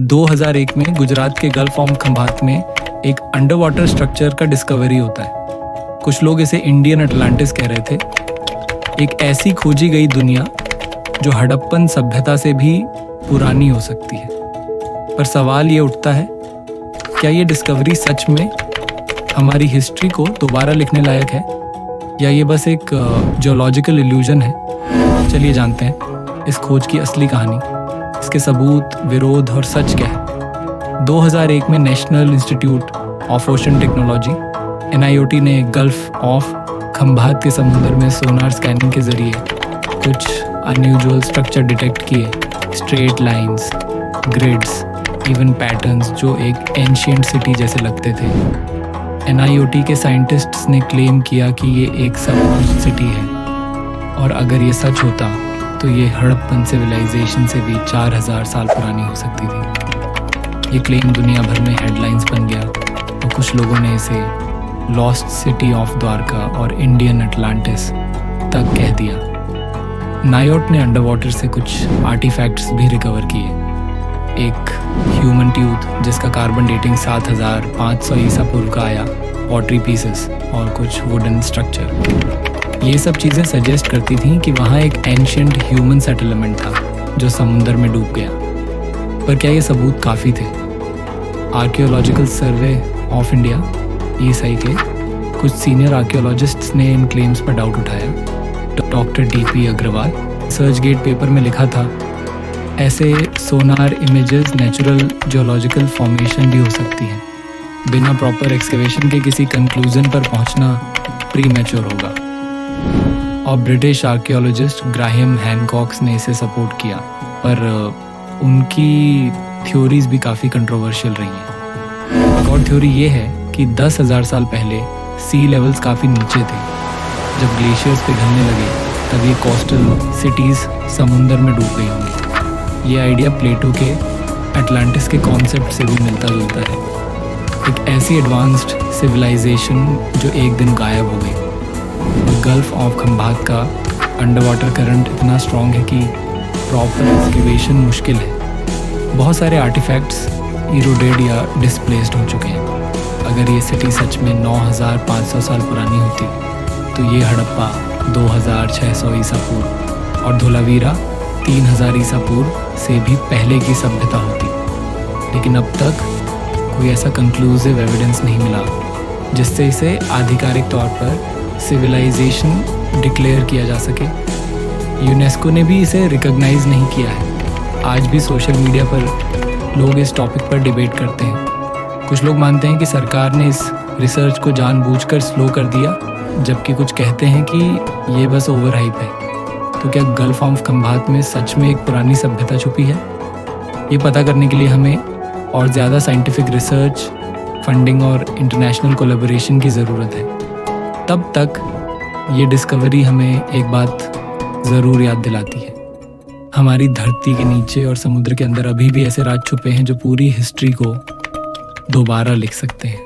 2001 में गुजरात के gulf of Khambhat में एक अंडर वाटर स्ट्रक्चर का डिस्कवरी होता है। कुछ लोग इसे इंडियन अटलांटिस कह रहे थे। एक ऐसी खोजी गई दुनिया जो हड़प्पन सभ्यता से भी पुरानी हो सकती है। पर सवाल ये उठता है, क्या ये डिस्कवरी सच में हमारी हिस्ट्री को दोबारा लिखने लायक है या ये बस एक जियोलॉजिकल इल्यूजन है? चलिए जानते हैं इस खोज की असली कहानी, इसके सबूत, विरोध और सच क्या है। 2001 में national institute of ocean technology NIOT ने गल्फ ऑफ खंभात के समुद्र में सोनार स्कैनिंग के जरिए कुछ अनयूजुअल स्ट्रक्चर डिटेक्ट किए। Straight lines, grids, even patterns जो एक एंशिएंट सिटी जैसे लगते थे। NIOT के साइंटिस्ट्स ने क्लेम किया कि ये एक सबमर्ज्ड सिटी है और अगर ये सच होता तो ये हड़प्पन सिविलाइजेशन से भी 4000 साल पुरानी हो सकती थी। ये क्लेम दुनिया भर में हेडलाइंस बन गया और कुछ लोगों ने इसे लॉस्ट सिटी ऑफ द्वारका और इंडियन अटलांटिस तक कह दिया। NIOT ने अंडर वाटर से कुछ आर्टिफैक्ट्स भी रिकवर किए। एक ह्यूमन ट्यूथ जिसका कार्बन डेटिंग 7500 ईसा पूर्व का आया, पॉटरी पीसेस और कुछ वुडन स्ट्रक्चर। ये सब चीज़ें सजेस्ट करती थीं कि वहाँ एक एंशिएंट ह्यूमन सेटलमेंट था जो समुद्र में डूब गया। पर क्या ये सबूत काफ़ी थे? Archaeological survey of India ESI के कुछ सीनियर आर्कियोलॉजिस्ट्स ने इन क्लेम्स पर डाउट उठाया। Doctor DP Agarwal search gate paper में लिखा था, ऐसे sonar images natural geological formation भी हो सकती हैं। बिना प्रॉपर एक्सकेवेशन के किसी कंक्लूजन पर पहुंचना प्रीमैच्योर होगा। और ब्रिटिश आर्कियोलॉजिस्ट ग्राहम हैनकॉक्स ने इसे सपोर्ट किया, पर उनकी थ्योरीज भी काफ़ी कंट्रोवर्शियल रही हैं। एक और थ्योरी ये है कि 10,000 साल पहले सी लेवल्स काफ़ी नीचे थे। जब ग्लेशियर्स पिघलने लगे तब ये कोस्टल सिटीज़ समुंदर में डूब गई होंगी। ये आइडिया प्लेटो के अटलांटिस के कॉन्सेप्ट से भी मिलता जुलता है। एक ऐसी एडवांस्ड सिविलाइजेशन जो एक दिन गायब हो गई। गल्फ ऑफ खंभात का अंडर वाटर करंट इतना स्ट्रॉन्ग है कि प्रॉपर एक्सकेवेशन मुश्किल है। बहुत सारे आर्टिफैक्ट्स इरोडेड या डिस्प्लेस्ड हो चुके हैं। अगर ये सिटी सच में 9500 साल पुरानी होती तो ये हड़प्पा 2600 ईसा पूर्व और धोलावीरा 3000 ईसा पूर्व से भी पहले की सभ्यता होती। लेकिन अब तक कोई ऐसा कंक्लूसिव एविडेंस नहीं मिला जिससे इसे आधिकारिक तौर पर सिविलाइजेशन डिक्लेयर किया जा सके। यूनेस्को ने भी इसे रिकॉग्नाइज नहीं किया है। आज भी सोशल मीडिया पर लोग इस टॉपिक पर डिबेट करते हैं। कुछ लोग मानते हैं कि सरकार ने इस रिसर्च को जानबूझकर स्लो कर दिया, जबकि कुछ कहते हैं कि ये बस ओवर हाइप है। तो क्या गल्फ ऑफ खंभात में सच में एक पुरानी सभ्यता छुपी है? ये पता करने के लिए हमें और ज़्यादा साइंटिफिक रिसर्च, फंडिंग और इंटरनेशनल कोलैबोरेशन की ज़रूरत है। तब तक ये डिस्कवरी हमें एक बात ज़रूर याद दिलाती है, हमारी धरती के नीचे और समुद्र के अंदर अभी भी ऐसे राज छुपे हैं जो पूरी हिस्ट्री को दोबारा लिख सकते हैं।